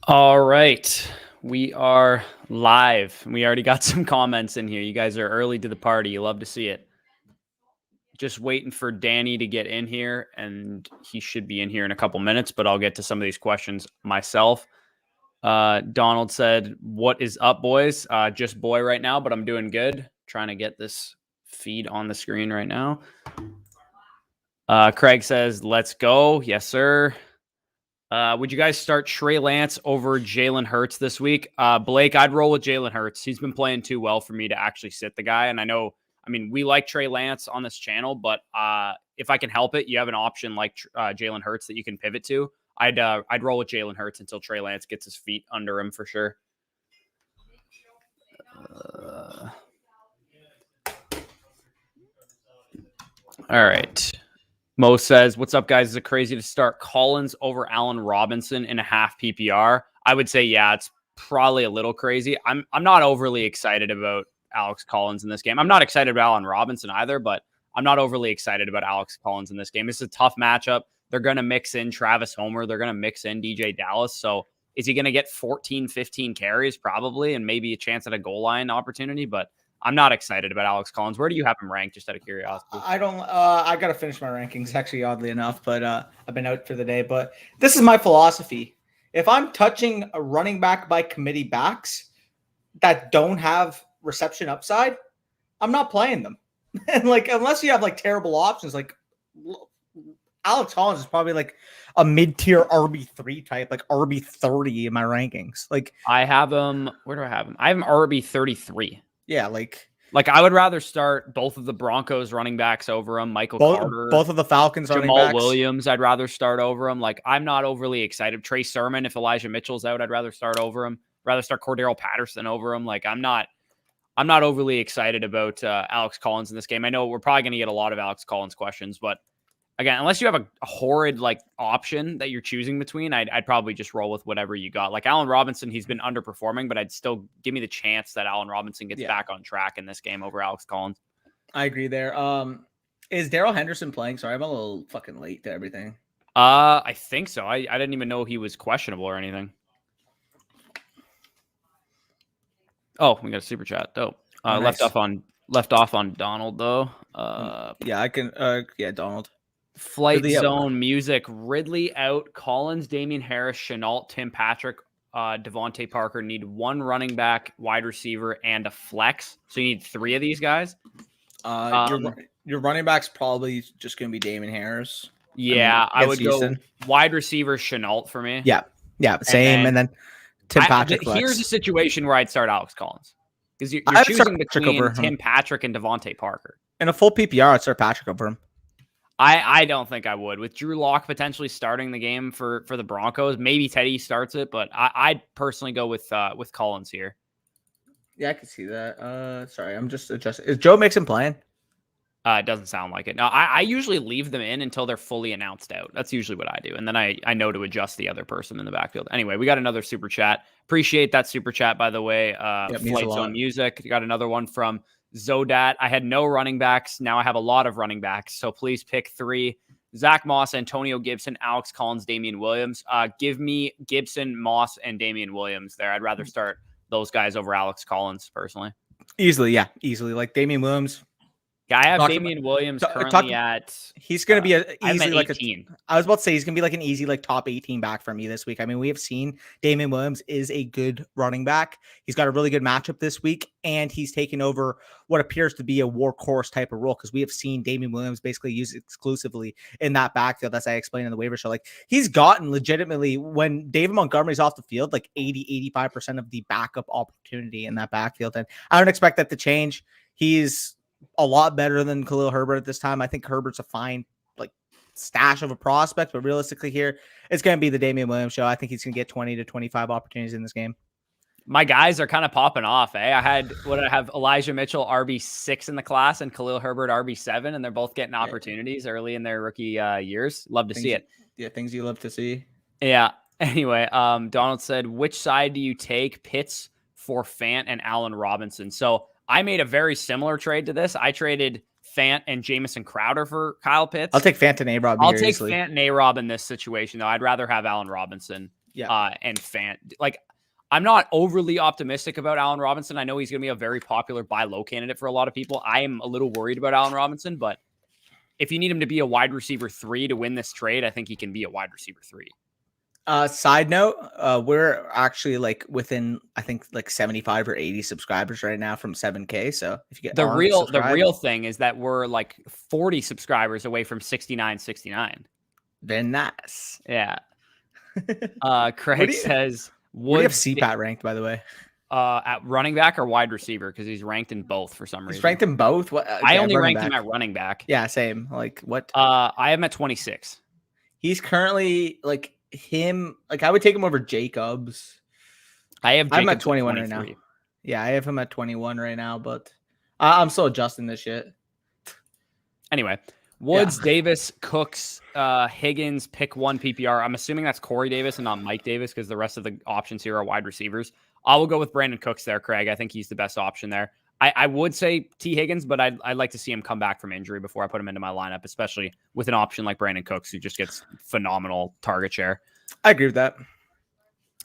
All right. We are live. We already got some comments in here. You guys are early to the party. You love to see it. Just waiting for Danny to get in here, and he should be in here in a couple minutes, but I'll get to some of these questions myself. Donald said, "What is up, boys? Just boy right now, but I'm doing good. Trying to get this feed on the screen right now." Craig says, "Let's go." Yes, sir. Would you guys start Trey Lance over Jalen Hurts this week? Blake, I'd roll with Jalen Hurts. He's been playing too well for me to actually sit the guy. And I mean, we like Trey Lance on this channel, but if I can help it, you have an option like Jalen Hurts that you can pivot to. I'd roll with Jalen Hurts until Trey Lance gets his feet under him for sure. All right. Mo says, "What's up, guys? Is it crazy to start Collins over Allen Robinson in a half PPR?" I would say, yeah, it's probably a little crazy. I'm not overly excited about Alex Collins in this game. I'm not excited about Allen Robinson either, but I'm not overly excited about Alex Collins in this game. It's a tough matchup. They're going to mix in Travis Homer. They're going to mix in DJ Dallas. So is he going to get 14, 15 carries? Probably, and maybe a chance at a goal line opportunity, but I'm not excited about Alex Collins. Where do you have him ranked, just out of curiosity? I don't. I got to finish my rankings, actually, oddly enough, but I've been out for the day. But this is my philosophy. If I'm touching a running back by committee backs that don't have reception upside, I'm not playing them. And unless you have terrible options, Alex Collins is probably a mid-tier RB3 type, RB30 in my rankings. I have him. Where do I have him? I have him RB33. Yeah, I would rather start both of the Broncos running backs over him. Michael Carter, both of the Falcons running backs. Jamal Williams, I'd rather start over him. I'm not overly excited. Trey Sermon, if Elijah Mitchell's out, I'd rather start over him. Rather start Cordero Patterson over him. I'm not overly excited about Alex Collins in this game. I know we're probably going to get a lot of Alex Collins questions, but again, unless you have a horrid option that you're choosing between, I'd probably just roll with whatever you got. Allen Robinson, he's been underperforming, but I'd still give me the chance that Allen Robinson gets back on track in this game over Alex Collins. I agree there. Is Darrell Henderson playing? Sorry, I'm a little fucking late to everything. I think so. I didn't even know he was questionable or anything. Oh, we got a super chat. Dope. Nice. Left off on Donald though. Yeah, I can. Yeah, Donald. Flight Zone Music, Ridley out, Collins, Damian Harris, Shenault, Tim Patrick, Devontae Parker need one running back, wide receiver, and a flex. So you need three of these guys. Your running back's probably just going to be Damian Harris. Yeah, I would go wide receiver Shenault for me. Yeah, same. And then Tim Patrick. Here's a situation where I'd start Alex Collins because you're choosing between Tim Patrick and Devontae Parker. In a full PPR, I'd start Patrick over him. I don't think I would. With Drew Lock potentially starting the game for the Broncos, maybe Teddy starts it, but I'd personally go with Collins here. Yeah, I can see that. Sorry, I'm just adjusting. Is Joe Mixon playing? It doesn't sound like it. No, I usually leave them in until they're fully announced out. That's usually what I do. And then I know to adjust the other person in the backfield. Anyway, we got another super chat. Appreciate that super chat, by the way. Flight Zone Music. Got another one from Zodat. I had no running backs. Now I have a lot of running backs. So please pick three. Zach Moss, Antonio Gibson, Alex Collins, Damian Williams. Give me Gibson, Moss, and Damian Williams there. I'd rather start those guys over Alex Collins personally. Easily, yeah. Easily. Damian Williams. Yeah, I have Damian Williams currently at. He's going to be easily 18. I was about to say he's going to be an easy top 18 back for me this week. I mean, we have seen Damian Williams is a good running back. He's got a really good matchup this week, and he's taken over what appears to be a workhorse type of role because we have seen Damian Williams basically used exclusively in that backfield, as I explained in the waiver show. He's gotten legitimately, when David Montgomery's off the field, 80-85% of the backup opportunity in that backfield, and I don't expect that to change. He's a lot better than Khalil Herbert at this time. I think Herbert's a fine stash of a prospect, but realistically here, it's going to be the Damian Williams show. I think he's going to get 20 to 25 opportunities in this game. My guys are kind of popping off. I have Elijah Mitchell RB6 in the class and Khalil Herbert RB7, and they're both getting opportunities early in their rookie years. Love to see it. Yeah, things you love to see. Yeah. Anyway, Donald said, which side do you take? Pitts for Fant and Allen Robinson. So I made a very similar trade to this. I traded Fant and Jamison Crowder for Kyle Pitts. I'll take Fant and A-Rob. I'll take Fant and A-Rob in this situation, though. I'd rather have Allen Robinson Yeah. And I'm not overly optimistic about Allen Robinson. I know he's going to be a very popular buy low candidate for a lot of people. I am a little worried about Allen Robinson, but if you need him to be a wide receiver 3 to win this trade, I think he can be a wide receiver 3. Side note, we're actually like within, I think, like 75 or 80 subscribers right now from 7K. So if you get the real thing is that we're like 40 subscribers away from 69. Very nice. Yeah. Craig says, what do you have CPAT ranked, by the way? At running back or wide receiver? Because he's ranked in both for some reason. He's ranked in both? What? I only ranked him at running back. Yeah, same. Like what? I have him at 26. He's currently like him. Like I would take him over Jacobs. I'm at 21 right now. Yeah, I have him at 21 right now, but I'm still adjusting this shit. Anyway, Woods, Davis, Cooks, Higgins, pick 1 PPR. I'm assuming that's Corey Davis and not Mike Davis because the rest of the options here are wide receivers. I will go with Brandon Cooks there, Craig. I think he's the best option there. I would say T. Higgins, but I'd like to see him come back from injury before I put him into my lineup, especially with an option like Brandon Cooks, who just gets phenomenal target share. I agree with that.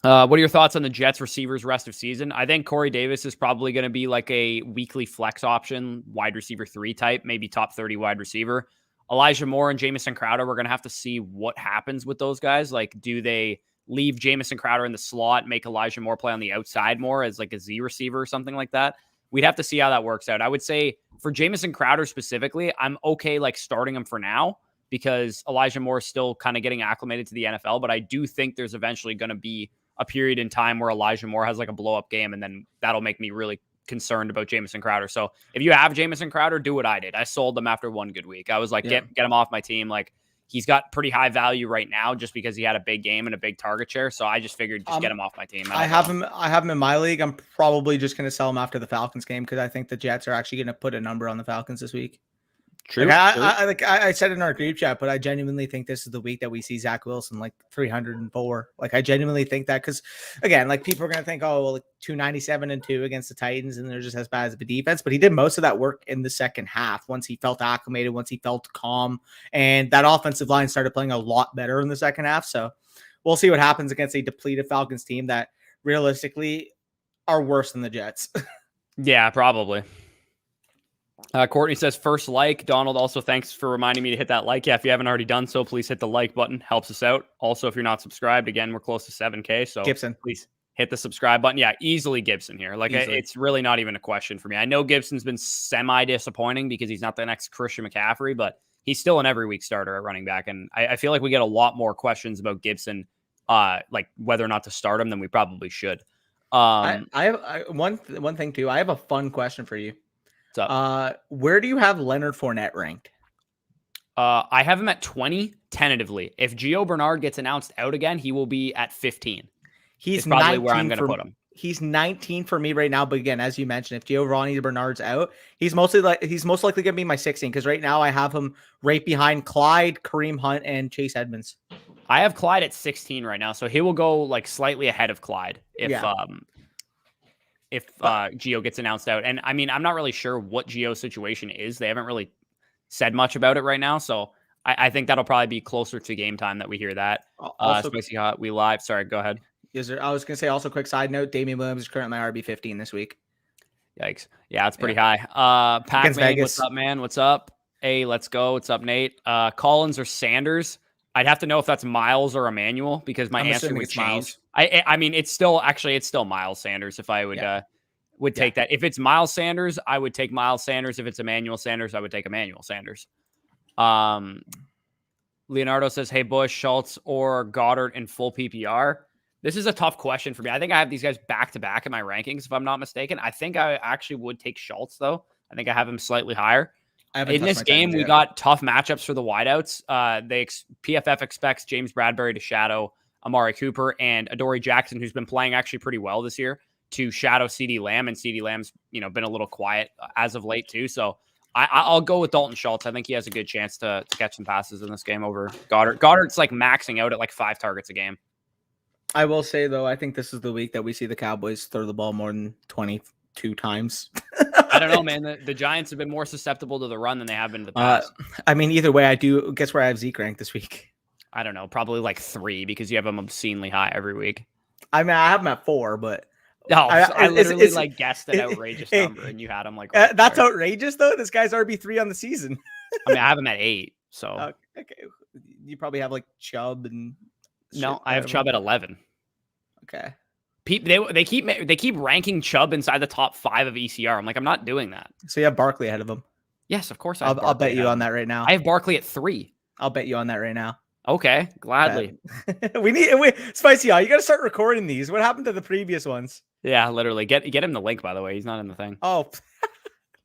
What are your thoughts on the Jets receivers rest of season? I think Corey Davis is probably going to be like a weekly flex option, wide receiver 3 type, maybe top 30 wide receiver. Elijah Moore and Jamison Crowder, we're going to have to see what happens with those guys. Like, do they leave Jamison Crowder in the slot, make Elijah Moore play on the outside more as like a Z receiver or something like that? We'd have to see how that works out. I would say for Jamison Crowder specifically, I'm okay like starting him for now because Elijah Moore is still kind of getting acclimated to the NFL, but I do think there's eventually going to be a period in time where Elijah Moore has like a blow up game, and then that'll make me really concerned about Jamison Crowder. So if you have Jamison Crowder, do what I did. I sold him after one good week. I was like, get him off my team. Like, he's got pretty high value right now just because he had a big game and a big target share. So I just figured get him off my team. I have him in my league. I'm probably just going to sell him after the Falcons game because I think the Jets are actually going to put a number on the Falcons this week. True. Like I said in our group chat, but I genuinely think this is the week that we see Zach Wilson like 304. Like I genuinely think that because again, like people are gonna think, oh, well, like 297-2 against the Titans, and they're just as bad as the defense. But he did most of that work in the second half once he felt acclimated, once he felt calm, and that offensive line started playing a lot better in the second half. So we'll see what happens against a depleted Falcons team that realistically are worse than the Jets. Yeah, probably. Courtney says first like. Donald also thanks for reminding me to hit that like. Yeah, if you haven't already done so, please hit the like button. Helps us out. Also, if you're not subscribed, again, we're close to 7K. So Gibson, please hit the subscribe button. Yeah, easily Gibson here. Like it's really not even a question for me. I know Gibson's been semi-disappointing because he's not the next Christian McCaffrey, but he's still an every week starter at running back. And I feel like we get a lot more questions about Gibson, like whether or not to start him than we probably should. I have one thing too. I have a fun question for you. What's up? Where do you have Leonard Fournette ranked? I have him at 20 tentatively. If Gio Bernard gets announced out again, he will be at 15. He's probably where I'm going to put him. He's 19 for me right now. But again, as you mentioned, if Giovanni Bernard's out, he's most likely going to be my 16 because right now I have him right behind Clyde, Kareem Hunt, and Chase Edmonds. I have Clyde at 16 right now, so he will go like slightly ahead of Clyde if Gio gets announced out. And I mean, I'm not really sure what Gio's situation is. They haven't really said much about it right now. So I think that'll probably be closer to game time that we hear that. Spicy Hot, we live. Sorry, go ahead. Yes, sir. I was going to say also quick side note, Damian Williams is currently my RB 15 this week. Yikes. Yeah, it's pretty high. Pac-Man, what's up, man? What's up? Hey, let's go. What's up, Nate? Collins or Sanders? I'd have to know if that's Miles or Emmanuel because my answer would change. I mean, it's still Miles Sanders. If I would take that. If it's Miles Sanders, I would take Miles Sanders. If it's Emmanuel Sanders, I would take Emmanuel Sanders. Leonardo says, hey, Bush, Schultz, or Goddard in full PPR. This is a tough question for me. I think I have these guys back-to-back in my rankings, if I'm not mistaken. I think I actually would take Schultz, though. I think I have him slightly higher. In this game, we got tough matchups for the wideouts. PFF expects James Bradbury to shadow Amari Cooper and Adoree Jackson, who's been playing actually pretty well this year, to shadow CeeDee Lamb. And CeeDee Lamb's been a little quiet as of late, too. So I'll go with Dalton Schultz. I think he has a good chance to catch some passes in this game over Goddard. Goddard's like maxing out at like 5 targets a game. I will say, though, I think this is the week that we see the Cowboys throw the ball more than 22 times. I don't know, man. The Giants have been more susceptible to the run than they have been in the past. I mean, either way, I do. Guess where I have Zeke ranked this week? I don't know, probably like 3 because you have them obscenely high every week. I mean, I have him at 4, but I literally like guessed an outrageous number, and you had him like right that's there. outrageous though. This guy's RB3 on the season. I mean, I have him at 8, so okay. You probably have like Chubb and no, I have Chubb at 11. Okay. They keep ranking Chubb inside the top 5 of ECR. I'm like, I'm not doing that. So you have Barkley ahead of him. Yes, of course. I'll bet you on that right now. I have Barkley at 3. I'll bet you on that right now. Okay, gladly. we Spicy. You got to start recording these. What happened to the previous ones? Yeah, literally. Get him the link, by the way. He's not in the thing. Oh,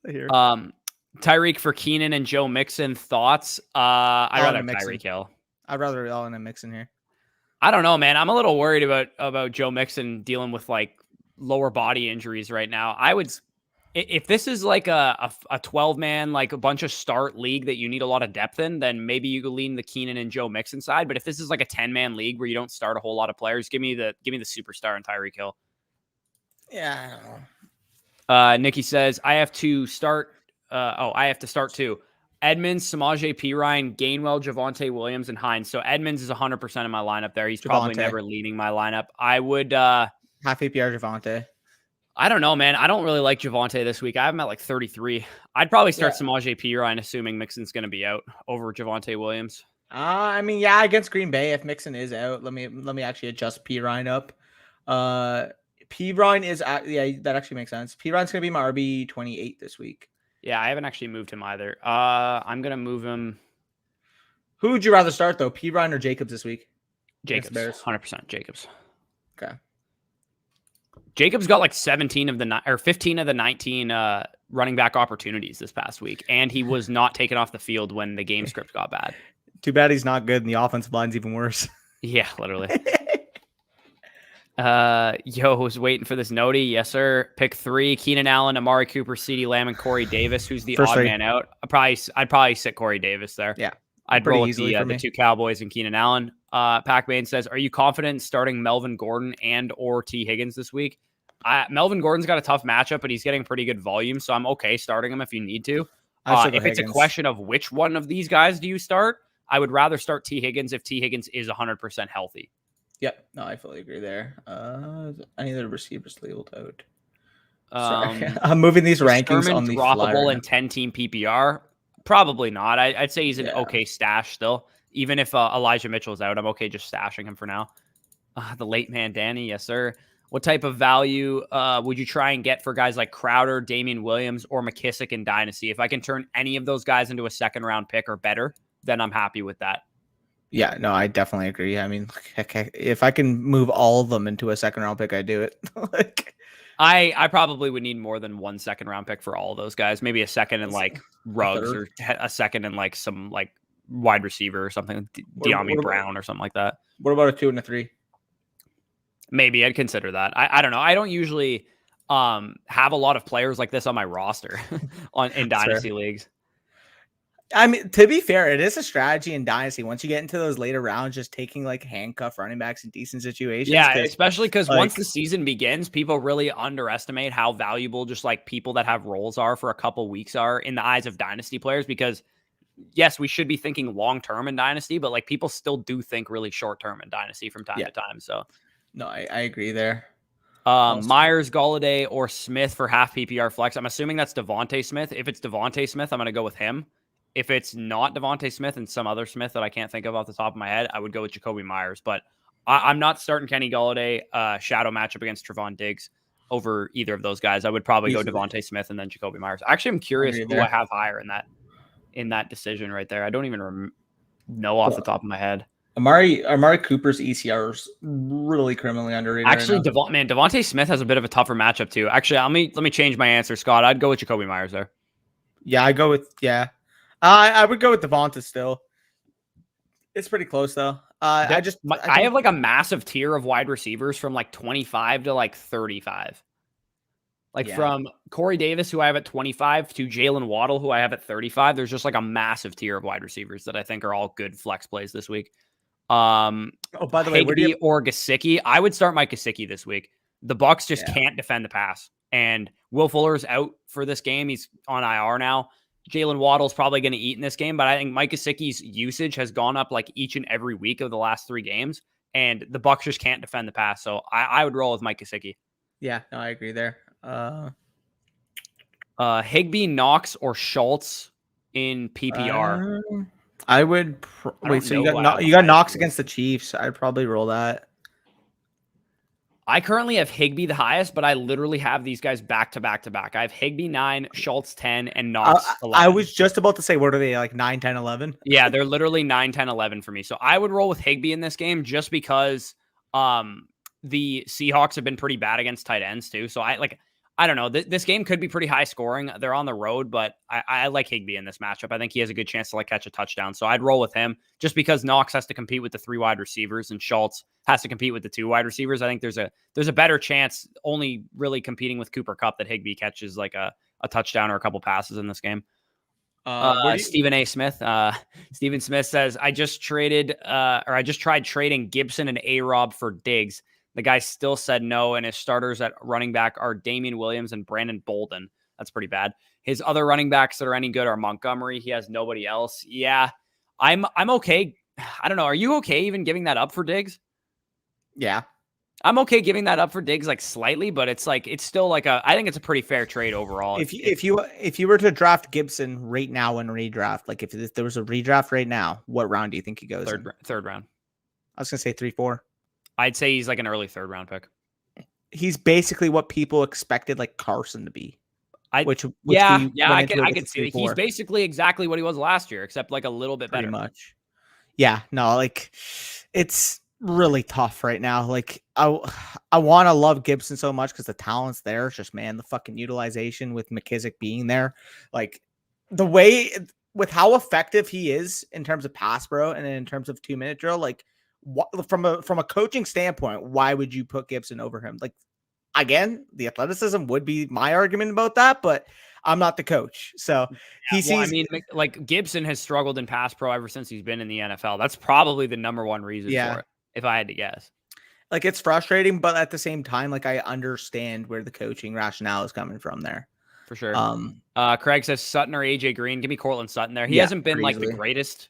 here. Tyreek for Keenan and Joe Mixon. Thoughts? I'd rather Tyreek Hill. I'd rather all in a Mixon here. I don't know, man. I'm a little worried about Joe Mixon dealing with like lower body injuries right now. I would, if this is like a 12-man, like a bunch of start league that you need a lot of depth in, then maybe you could lean the Keenan and Joe Mixon side. But if this is like a 10-man league where you don't start a whole lot of players, give me the superstar in Tyreek Hill. Yeah, I don't know. Nikki says I have to start. I have to start too. Edmonds, Samaje Perine, Gainwell, Javonte Williams, and Hines. So Edmonds is 100% in my lineup there. He's probably never leading my lineup. I would half APR Javonte. I don't know, man. I don't really like Javonte this week. I have him at like 33. I'd probably start Samaje Perine, assuming Mixon's going to be out over Javonte Williams. I mean, yeah, against Green Bay, if Mixon is out, let me actually adjust Perine up. Perine is that actually makes sense. Perine's going to be my RB 28 this week. Yeah, I haven't actually moved him either. I'm going to move him. Who would you rather start, though? Perine or Jacobs this week? Jacobs. 100% Jacobs. Okay. Jacobs got like 15 of the 19 running back opportunities this past week, and he was not taken off the field when the game script got bad. Too bad he's not good, and the offensive line's even worse. Yeah, literally. Was waiting for this noti. Yes, sir. Pick 3: Keenan Allen, Amari Cooper, CeeDee Lamb, and Corey Davis. Who's the odd man out? I'd probably sit Corey Davis there. Yeah, I'd roll with the 2 Cowboys and Keenan Allen. Pac-Man says, "Are you confident in starting Melvin Gordon and or T Higgins this week?" Melvin Gordon's got a tough matchup, but he's getting pretty good volume, so I'm okay starting him if you need to. If it's a question of which one of these guys do you start, I would rather start T Higgins if T Higgins is 100% healthy. Yep. No, I fully agree there. Any of the receivers labeled out. I'm moving these rankings on the droppable in 10-team PPR. Probably not. I'd say he's an okay stash still. Even if Elijah Mitchell's out, I'm okay just stashing him for now. The late man, Danny. Yes, sir. What type of value would you try and get for guys like Crowder, Damian Williams, or McKissick in Dynasty? If I can turn any of those guys into a second-round pick or better, then I'm happy with that. Yeah, no, I definitely agree. I mean, if I can move all of them into a second-round pick, I do it. I probably would need more than 1 second-round pick for all of those guys. Maybe a second in like Ruggs or a second in like some like wide receiver or something, De'Ami Brown or something like that. What about a 2 and a 3? Maybe I'd consider that. I don't know. I don't usually have a lot of players like this on my roster in Dynasty leagues. I mean, to be fair, it is a strategy in Dynasty. Once you get into those later rounds, just taking like handcuff running backs in decent situations. Yeah, especially because once the season begins, people really underestimate how valuable just like people that have roles are for a couple weeks are in the eyes of Dynasty players. Because yes, we should be thinking long-term in Dynasty, but like people still do think really short-term in Dynasty from time to time. So no, I agree there. Myers, Golladay, or Smith for half PPR flex. I'm assuming that's Devontae Smith. If it's Devontae Smith, I'm going to go with him. If it's not Devontae Smith and some other Smith that I can't think of off the top of my head, I would go with Jacoby Myers. But I'm not starting Kenny Golladay shadow matchup against Trevon Diggs over either of those guys. I would probably go Devontae Smith and then Jacoby Myers. Actually, I'm curious who I have higher in that decision right there. I don't even know off the top of my head. Amari Cooper's ECR is really criminally underrated. Actually, Devontae Smith has a bit of a tougher matchup too. Actually, let me change my answer, Scott. I'd go with Jacoby Myers there. Yeah, I would go with Devonta still. It's pretty close though. I have like a massive tier of wide receivers from like 25 to like 35. From Corey Davis, who I have at 25, to Jalen Waddle, who I have at 35. There's just like a massive tier of wide receivers that I think are all good flex plays this week. By the way, Higbee or Gesicki. I would start Mike Gesicki this week. The Bucs just can't defend the pass, and Will Fuller's out for this game. He's on IR now. Jalen Waddle's probably going to eat in this game, but I think Mike Gesicki's usage has gone up like each and every week of the last 3 games, and the Bucs just can't defend the pass. So I would roll with Mike Gesicki. Yeah, no, I agree there. Higbee, Knox, or Schultz in PPR. I would wait. So you got Knox against the Chiefs. I'd probably roll that. I currently have Higbee the highest, but I literally have these guys back to back to back. I have Higbee 9, Schultz 10, and Knox 11. I was just about to say, what are they, like 9, 10, 11? Yeah, they're literally 9, 10, 11 for me. So I would roll with Higbee in this game just because the Seahawks have been pretty bad against tight ends too. So I don't know. This game could be pretty high scoring. They're on the road, but I like Higbee in this matchup. I think he has a good chance to catch a touchdown. So I'd roll with him just because Knox has to compete with the 3 wide receivers and Schultz has to compete with the 2 wide receivers. I think there's a better chance only really competing with Cooper Kupp that Higbee catches like a touchdown or a couple passes in this game. Stephen A. Smith. Stephen Smith says, I just tried trading Gibson and A-Rob for Diggs. The guy still said no, and his starters at running back are Damian Williams and Brandon Bolden. That's pretty bad. His other running backs that are any good are Montgomery. He has nobody else. Yeah, I'm okay. I don't know. Are you okay even giving that up for Diggs? Yeah. I'm okay giving that up for Diggs slightly, but it's still I think it's a pretty fair trade overall. If you were to draft Gibson right now in redraft, if there was a redraft right now, what round do you think he goes? Third round. I was gonna say 3-4. I'd say he's like an early 3rd round pick. He's basically what people expected Carson to be. I could see it. He's basically exactly what he was last year, except a little bit better. Pretty much. Yeah, no, it's really tough right now. I want to love Gibson so much because the talent's there. It's just, man, the fucking utilization with McKissick being there, the way with how effective he is in terms of pass pro and in terms of 2-minute drill, from a coaching standpoint, why would you put Gibson over him? Again, the athleticism would be my argument about that, but I'm not the coach. So Gibson has struggled in pass pro ever since he's been in the NFL. That's probably the number one reason for it, if I had to guess. It's frustrating, but at the same time, I understand where the coaching rationale is coming from there. For sure. Craig says Sutton or AJ Green. Give me Cortland Sutton there. He hasn't been the greatest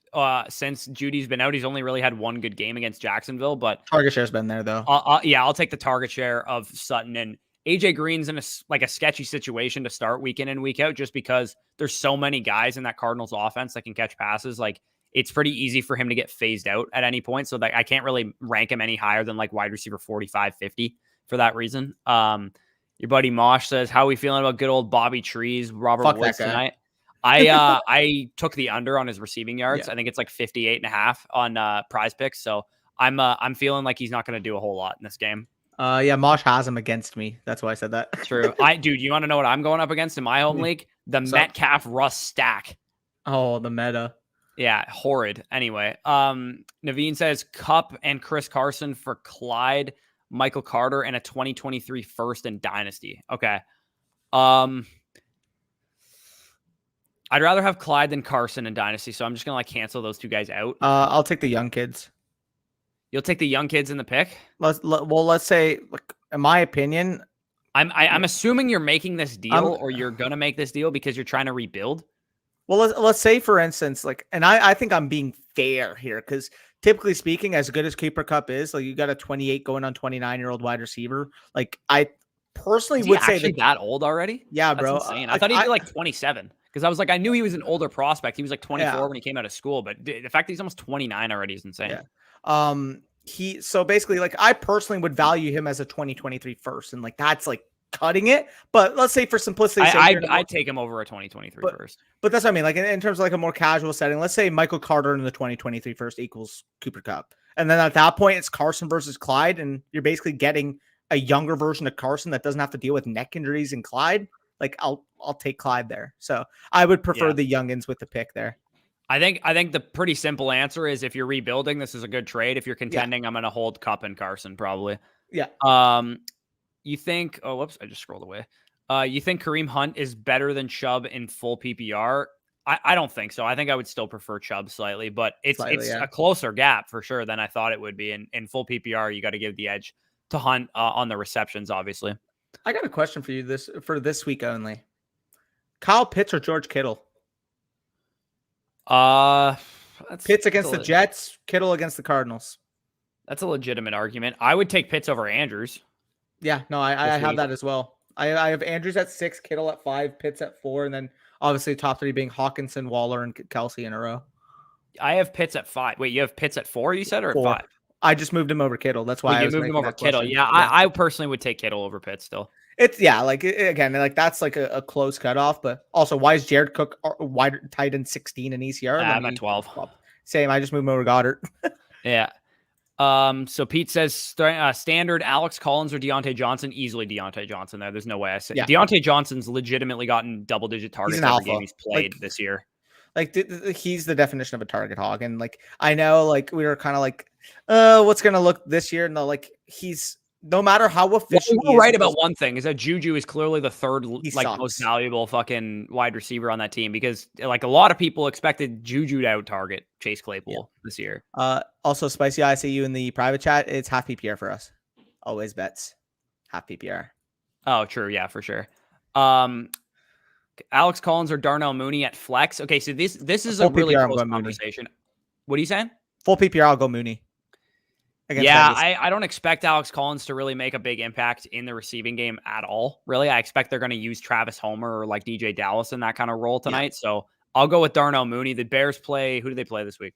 since Judy's been out. He's only really had 1 good game against Jacksonville, but target share's been there though. I'll take the target share of Sutton, and AJ Green's in a sketchy situation to start week in and week out just because there's so many guys in that Cardinals offense that can catch passes. It's pretty easy for him to get phased out at any point. So I can't really rank him any higher than wide receiver 45, 50 for that reason. Your buddy Mosh says, how are we feeling about good old Bobby Trees, Robert Woods tonight? I took the under on his receiving yards. Yeah. I think it's 58.5 on Prize Picks. So I'm feeling like he's not going to do a whole lot in this game. Mosh has him against me. That's why I said that. True. Dude, you want to know what I'm going up against in my home league? The Metcalf Russ stack. Oh, the meta. Yeah, horrid. Anyway, Naveen says Kupp and Chris Carson for Clyde, Michael Carter, and a 2023 first in Dynasty. Okay. I'd rather have Clyde than Carson in Dynasty, so I'm just going to cancel those 2 guys out. I'll take the young kids. You'll take the young kids in the pick? Let's say, in my opinion, I'm assuming you're making this deal or you're going to make this deal because you're trying to rebuild. Well, let's say, for instance, and I think I'm being fair here because typically speaking, as good as Cooper Kupp is, you got a 28 going on 29-year-old wide receiver. I personally would say that old already. Yeah, that's bro. Insane. I thought he'd be 27 because I was I knew he was an older prospect. He was 24 when he came out of school, but the fact that he's almost 29 already is insane. Yeah. So basically, I personally would value him as a 2023 first, and that's cutting it. But let's say for simplicity's sake, I'd take him over a 2023 first. But that's what I mean. In terms of a more casual setting, let's say Michael Carter in the 2023 first equals Cooper Kupp. And then at that point, it's Carson versus Clyde. And you're basically getting a younger version of Carson that doesn't have to deal with neck injuries in Clyde. I'll take Clyde there. So I would prefer the youngins with the pick there. I think the pretty simple answer is if you're rebuilding, this is a good trade. If you're contending, I'm going to hold Kupp and Carson probably. Yeah. You think, oh, whoops, I just scrolled away. You think Kareem Hunt is better than Chubb in full PPR? I don't think so. I think I would still prefer Chubb slightly, but it's a closer gap for sure than I thought it would be. In full PPR, you got to give the edge to Hunt on the receptions, obviously. I got a question for you this week only. Kyle Pitts or George Kittle? Pitts against the Jets, Kittle against the Cardinals. That's a legitimate argument. I would take Pitts over Andrews. Yeah, no, I have that as well. I have Andrews at 6, Kittle at 5, Pitts at 4, and then obviously top 3 being Hawkinson, Waller, and Kelsey in a row. I have Pitts at 5. Wait, you have Pitts at 4, you said, or 4. at 5? I just moved him over Kittle. That's why I was moved him over Kittle. Question. Yeah, I personally would take Kittle over Pitts still. It's again, that's like a close cutoff, but also why is Jared Cook wide tight end 16 in ECR? I'm at 12. Same. I just moved him over Goddard. Yeah. So Pete says standard Alex Collins or Deontay Johnson. Easily Deontay Johnson there. There's no way I say Deontay Johnson's legitimately gotten double-digit targets every game he's played this year. Like he's the definition of a target hog, and like I know, like we were kind of like, what's gonna look this year? No, like he's no matter how efficient. We're right about one thing is that Juju is clearly the third most valuable fucking wide receiver on that team because like a lot of people expected Juju to out target Chase Claypool this year. Also, Spicy, I see you in the private chat. It's half PPR for us. Always bets half PPR. Oh, true. Yeah, for sure. Alex Collins or Darnell Mooney at flex. Okay, so this is a really close conversation. Mooney. What are you saying? Full PPR, I'll go Mooney. Yeah, I don't expect Alex Collins to really make a big impact in the receiving game at all. Really, I expect they're going to use Travis Homer or like DJ Dallas in that kind of role tonight. Yeah. So I'll go with Darnell Mooney. The Bears play. Who do they play this week?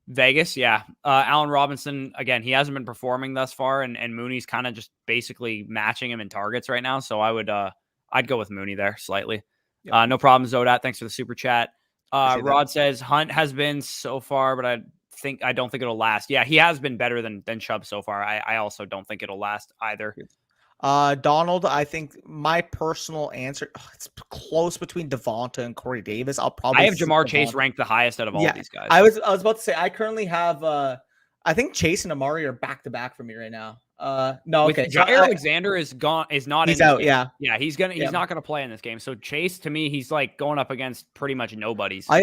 Vegas, yeah. Allen Robinson, again, he hasn't been performing thus far, and Mooney's kind of just basically matching him in targets right now. So I'd go with Mooney there slightly. Yep. No problem, Zodat. Thanks for the super chat. Rod says Hunt has been so far, but I don't think it'll last. Yeah, he has been better than Chubb so far. I also don't think it'll last either. Donald, I think my personal answer, it's close between Devonta and Corey Davis. I have Jamar Chase ranked the highest out of all these guys. I was about to say I currently have I think Chase and Amari are back to back for me right now. No, okay. Jair Alexander is gone. Is not. He's in out. Game. Yeah. Yeah. He's not gonna play in this game. So Chase, to me, he's like going up against pretty much nobody's. I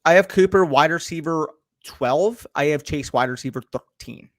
have Cooper wide receiver 12. I have Chase wide receiver 13.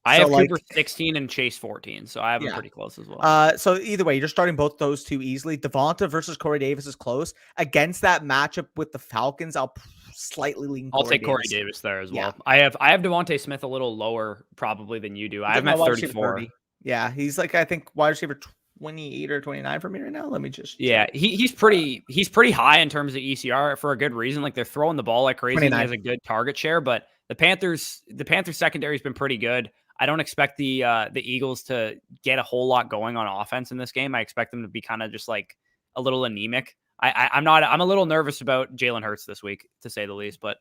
I have Cooper 16 and Chase 14, so I have them pretty close as well. So either way, you're starting both those two easily. Devonta versus Corey Davis is close. Against that matchup with the Falcons, I'll slightly lean. I'll take Corey Davis there as well. I have Devontae Smith a little lower probably than you do. I have him at 34. Yeah, he's like I think wide receiver 28 or 29 for me right now. Let me just. Yeah, he's pretty high in terms of ECR for a good reason. Like they're throwing the ball like crazy. 29. He has a good target share, but the Panthers secondary has been pretty good. I don't expect the Eagles to get a whole lot going on offense in this game. I expect them to be kind of just like a little anemic. I'm a little nervous about Jalen Hurts this week, to say the least. But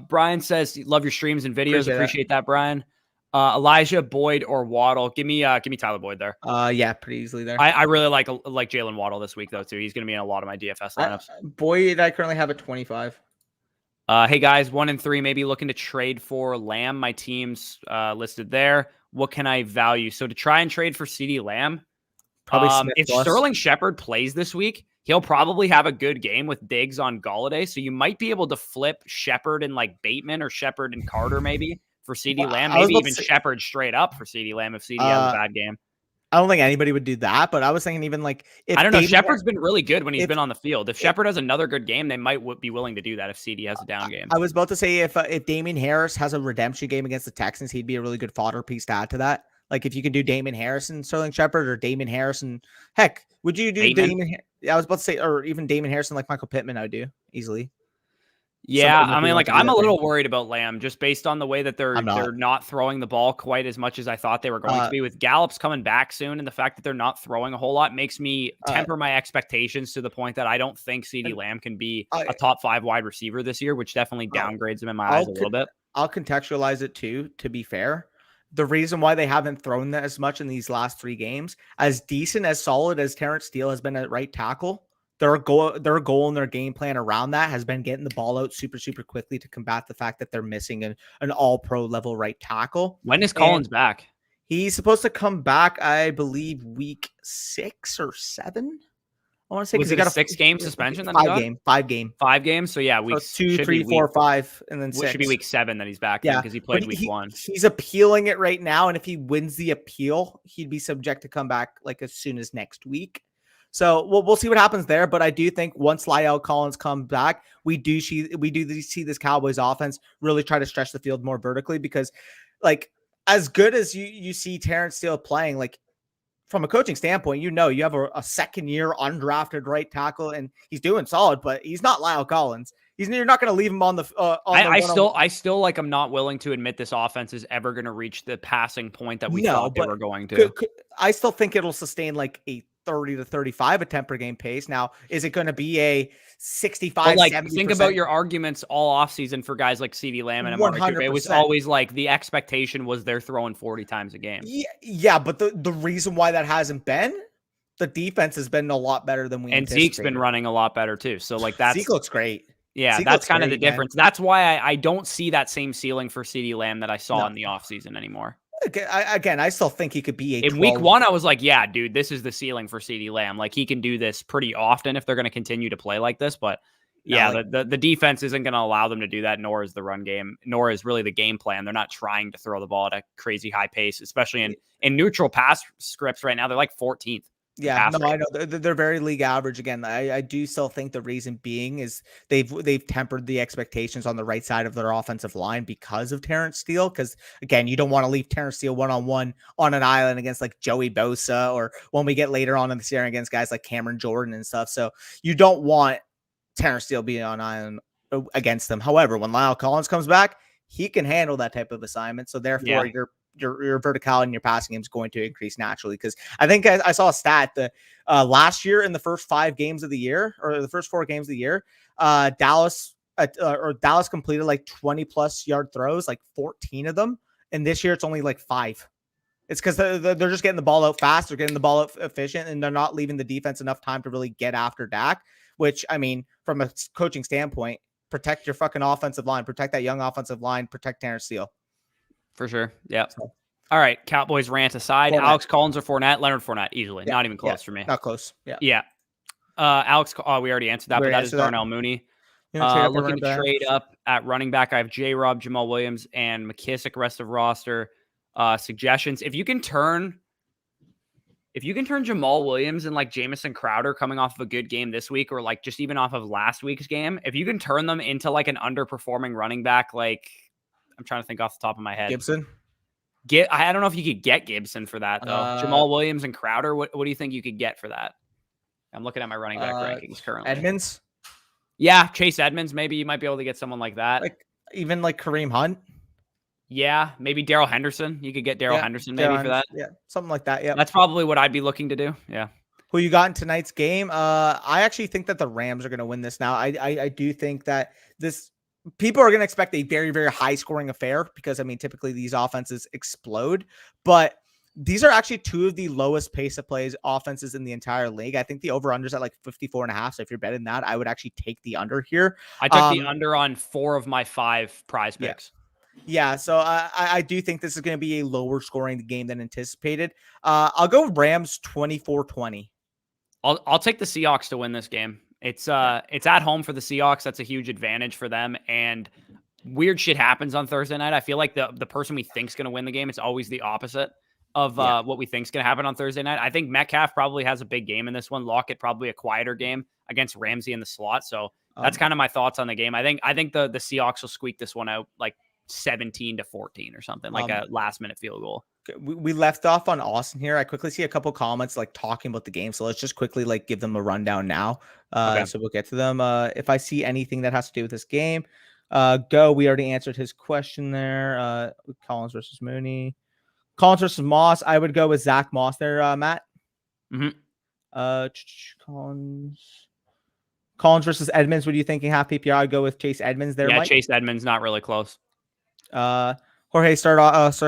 Brian says, love your streams and videos. Appreciate that, Brian. Elijah, Boyd, or Waddle. Give me Tyler Boyd there. Yeah, pretty easily there. I really like Jalen Waddle this week though too. He's going to be in a lot of my DFS lineups. Boyd, I currently have at 25. Hey guys, 1 and 3, maybe looking to trade for Lamb. My team's listed there. What can I value? So to try and trade for CeeDee Lamb, probably if Sterling Shepard plays this week, he'll probably have a good game with Diggs on Golladay. So you might be able to flip Shepard and like Bateman or Shepard and Carter maybe for CeeDee Lamb. Maybe even Shepard straight up for CeeDee Lamb if CeeDee has a bad game. I don't think anybody would do that, but I was thinking even like if I don't know. Shepard's been really good when he's been on the field. If Shepard has another good game, they might be willing to do that if CD has a down game. I was about to say if Damian Harris has a redemption game against the Texans, he'd be a really good fodder piece to add to that. Like if you could do Damian Harris and Sterling Shepard or Damian Harris and heck, would you do Damian? I was about to say, or even Damian Harrison like Michael Pittman, I would do easily. Yeah, I mean, like I'm a little worried about Lamb just based on the way that they're not throwing the ball quite as much as I thought they were going to be. With Gallup's coming back soon, and the fact that they're not throwing a whole lot makes me temper my expectations to the point that I don't think CeeDee Lamb can be a top 5 wide receiver this year, which definitely downgrades him in my eyes a little bit. I'll contextualize it too. To be fair, the reason why they haven't thrown that as much in these last 3 games, as decent as solid as Terrence Steele has been at right tackle. Their goal and their game plan around that has been getting the ball out super, super quickly to combat the fact that they're missing an all-pro level right tackle. When is Collins back? He's supposed to come back, I believe, week 6 or 7. I want to say because he got a 6-game suspension. 5 game. 5 games. So yeah, weeks so 2, 3, 4, 5, and then 6. Should be week 7 that he's back. Yeah, because he played week 1. He's appealing it right now, and if he wins the appeal, he'd be subject to come back like as soon as next week. So we'll see what happens there. But I do think once Lyle Collins comes back, we do see this Cowboys offense really try to stretch the field more vertically, because like as good as you see Terrence Steele playing, like from a coaching standpoint, you have a second year undrafted right tackle and he's doing solid, but he's not Lyle Collins. You're not going to leave him on the I still like, I'm not willing to admit this offense is ever going to reach the passing point that we thought they were going to. I still think it'll sustain like a 30 to 35 attempt per game pace. Now, is it going to be a 65, 70%? Think about your arguments all offseason for guys like CeeDee Lamb and Amari Cooper. It was always like the expectation was they're throwing 40 times a game. Yeah, but the reason why that hasn't been, the defense has been a lot better than we anticipated. And Zeke's been running a lot better too. So like Zeke looks great. Yeah, Zeke that's kind of the difference. Man. That's why I don't see that same ceiling for CeeDee Lamb that I saw in the offseason anymore. I still think he could be in week 1. I was like, yeah, dude, this is the ceiling for CeeDee Lamb. Like he can do this pretty often if they're going to continue to play like this. But yeah, the defense isn't going to allow them to do that, nor is the run game, nor is really the game plan. They're not trying to throw the ball at a crazy high pace, especially in neutral pass scripts right now. They're like 14th. Yeah, no, I know they're very league average. Again, I do still think the reason being is they've tempered the expectations on the right side of their offensive line because of Terrence Steele. Because again, you don't want to leave Terrence Steele one-on-one on an island against like Joey Bosa, or when we get later on in the season against guys like Cameron Jordan and stuff. So you don't want Terrence Steele being on island against them. However, when Lyle Collins comes back, he can handle that type of assignment. So therefore, your verticality in your passing game is going to increase naturally. Because I think I saw a stat that last year in the first 5 games of the year, or the first 4 games of the year, Dallas completed like 20 plus yard throws, like 14 of them. And this year it's only like 5. It's because they're just getting the ball out fast. They're getting the ball out efficient, and they're not leaving the defense enough time to really get after Dak, which, I mean, from a coaching standpoint, protect your fucking offensive line, protect that young offensive line, protect Terrence Steele. For sure. Yeah. All right. Cowboys rant aside. Fournette. Alex Collins or Fournette? Leonard Fournette, easily. Not even close for me. Not close. Yeah. Yeah. Alex, we already answered that, but that is Darnell Mooney. Looking to trade up at running back. I have J-Rob, Jamal Williams, and McKissick, rest of roster. Suggestions. If you can turn Jamal Williams and like Jamison Crowder coming off of a good game this week, or like just even off of last week's game, if you can turn them into like an underperforming running back, like I'm trying to think off the top of my head. Gibson? I don't know if you could get Gibson for that, though. Jamal Williams and Crowder, what do you think you could get for that? I'm looking at my running back rankings currently. Edmonds? Yeah, Chase Edmonds. Maybe you might be able to get someone like that. Even like Kareem Hunt? Yeah, maybe Darrell Henderson. You could get Darrell Henderson maybe for that. Yeah, something like that. Yeah, that's probably what I'd be looking to do. Yeah. Who you got in tonight's game? I actually think that the Rams are going to win this. Now, I do think that people are going to expect a very, very high scoring affair, because I mean, typically these offenses explode, but these are actually 2 of the lowest pace of plays offenses in the entire league. I think the over-under's at like 54.5. So if you're betting that, I would actually take the under here. I took the under on 4 of my 5 prize picks. Yeah, so I do think this is going to be a lower scoring game than anticipated. I'll go Rams 24-20. I'll take the Seahawks to win this game. It's at home for the Seahawks. That's a huge advantage for them. And weird shit happens on Thursday night. I feel like the person we think's going to win the game, it's always the opposite of what we think's going to happen on Thursday night. I think Metcalf probably has a big game in this one. Lockett probably a quieter game against Ramsey in the slot. So that's kind of my thoughts on the game. I think the Seahawks will squeak this one out like 17-14 or something, like a last minute field goal. We left off on Austin here. I quickly see a couple comments like talking about the game, so let's just quickly like give them a rundown now. So we'll get to them. If I see anything that has to do with this game, we already answered his question there. Collins versus Mooney, Collins versus Moss. I would go with Zach Moss there, Matt. Collins versus Edmonds. What are you thinking? Half PPR. I'd go with Chase Edmonds there. Yeah, Mike? Chase Edmonds, not really close. Jorge start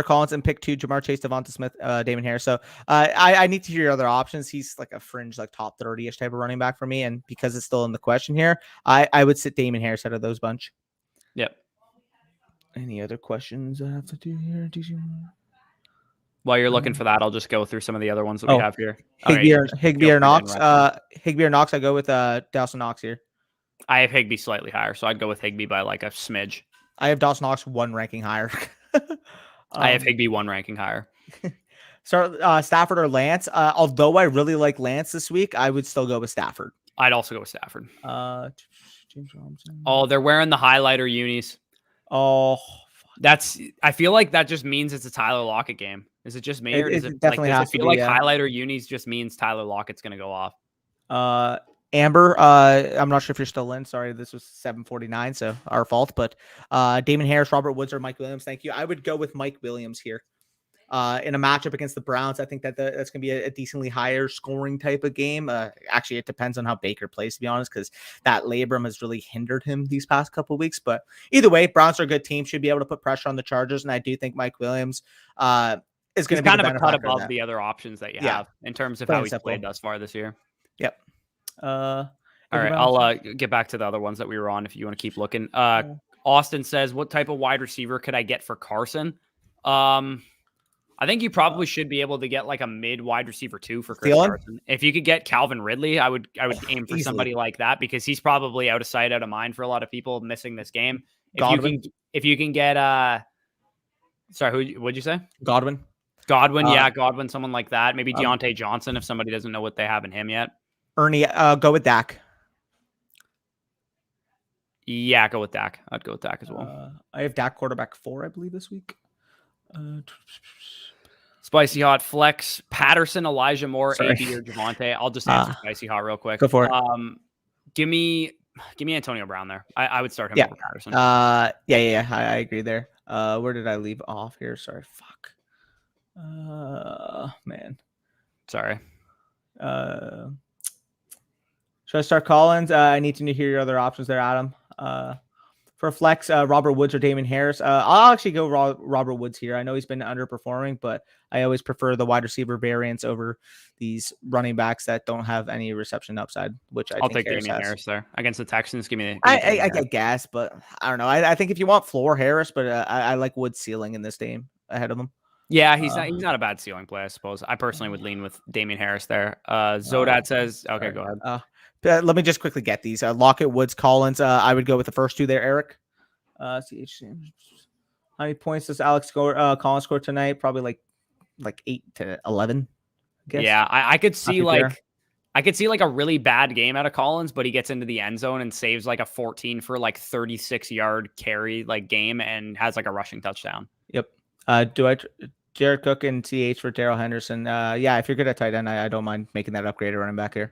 Collins and pick 2, Jamar Chase, Devonta Smith, Damon Harris. So I need to hear your other options. He's like a fringe, like top 30-ish type of running back for me. And because it's still in the question here, I would sit Damon Harris out of those bunch. Yep. Any other questions I have to do here? While you're looking for that, I'll just go through some of the other ones that we have here. Higbee or Knox. Higbee or Knox. I go with Dawson Knox here. I have Higbee slightly higher, so I'd go with Higbee by like a smidge. I have Dawson Knox 1 ranking higher. I have Higbee 1 ranking higher. Start Stafford or Lance. Although I really like Lance this week, I would still go with Stafford. I'd also go with Stafford. James Robinson. Oh, they're wearing the highlighter unis. Oh, I feel like that just means it's a Tyler Lockett game. Is it just me, or does it definitely does has it to feel be, like yeah. highlighter unis just means Tyler Lockett's going to go off? Amber, I'm not sure if you're still in. Sorry, this was 7:49, so our fault. But Damon Harris, Robert Woods, or Mike Williams. Thank you. I would go with Mike Williams here. In a matchup against the Browns, I think that's going to be a decently higher scoring type of game. Actually, it depends on how Baker plays, to be honest, because that labrum has really hindered him these past couple of weeks. But either way, Browns are a good team, should be able to put pressure on the Chargers, and I do think Mike Williams is going to be kind the of a cut benefactor of above that. the other options that you have in terms of how he's played thus far this year. Yep. All right, I'll get back to the other ones that we were on if you want to keep looking. Austin says, what type of wide receiver could I get for Carson? I think you probably should be able to get like a mid wide receiver 2 for Chris Carson. If you could get Calvin Ridley, I would aim for somebody like that, because he's probably out of sight, out of mind for a lot of people missing this game. If you can get sorry, what'd you say? Godwin, Godwin, someone like that. Maybe Deontay Johnson if somebody doesn't know what they have in him yet. Ernie, go with Dak. Yeah, go with Dak. I'd go with Dak as well. I have Dak quarterback 4, I believe, this week. Spicy hot flex. Patterson, Elijah Moore, AB or Javonte. I'll just answer spicy hot real quick. Go for it. Give me Antonio Brown there. I would start him over Patterson. Yeah. I agree there. Where did I leave off here? Sorry, fuck. Man. Sorry. Should I start Collins? I need to hear your other options there, Adam. For flex, Robert Woods or Damon Harris. I'll actually go Robert Woods here. I know he's been underperforming, but I always prefer the wide receiver variants over these running backs that don't have any reception upside, which I'll take Damon Harris there against the Texans. I guess, but I don't know. I think if you want floor, Harris, but I like Woods' ceiling in this game ahead of him. Yeah, he's not a bad ceiling play, I suppose. I personally would lean with Damien Harris there. Zodad says, okay, go ahead. Let me just quickly get these. Lockett, Woods, Collins. I would go with the first 2 there, Eric. How many points does Alex Collins score tonight? Probably like 8 to 11. I guess. Yeah, I could see like a really bad game out of Collins, but he gets into the end zone and saves like a 14 for like 36-yard carry like game and has like a rushing touchdown. Yep. Jared Cook and CH for Darrell Henderson? Yeah, if you're good at tight end, I don't mind making that upgrade at running back here.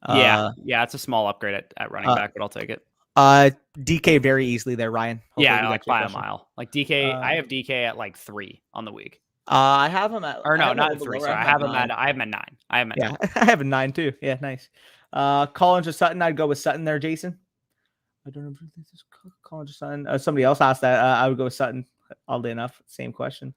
Yeah, it's a small upgrade at running back, but I'll take it. DK very easily there, Ryan. Hopefully like by a mile. Like DK, I have DK at like 3 on the week. I have him at, or no, not 3. Sorry, I have him at 9. I have him at 9. I have a 9 too. Yeah, nice. Collins or Sutton? I'd go with Sutton there, Jason. I don't know if this is Collins or Sutton. Somebody else asked that. I would go with Sutton. Oddly enough, same question.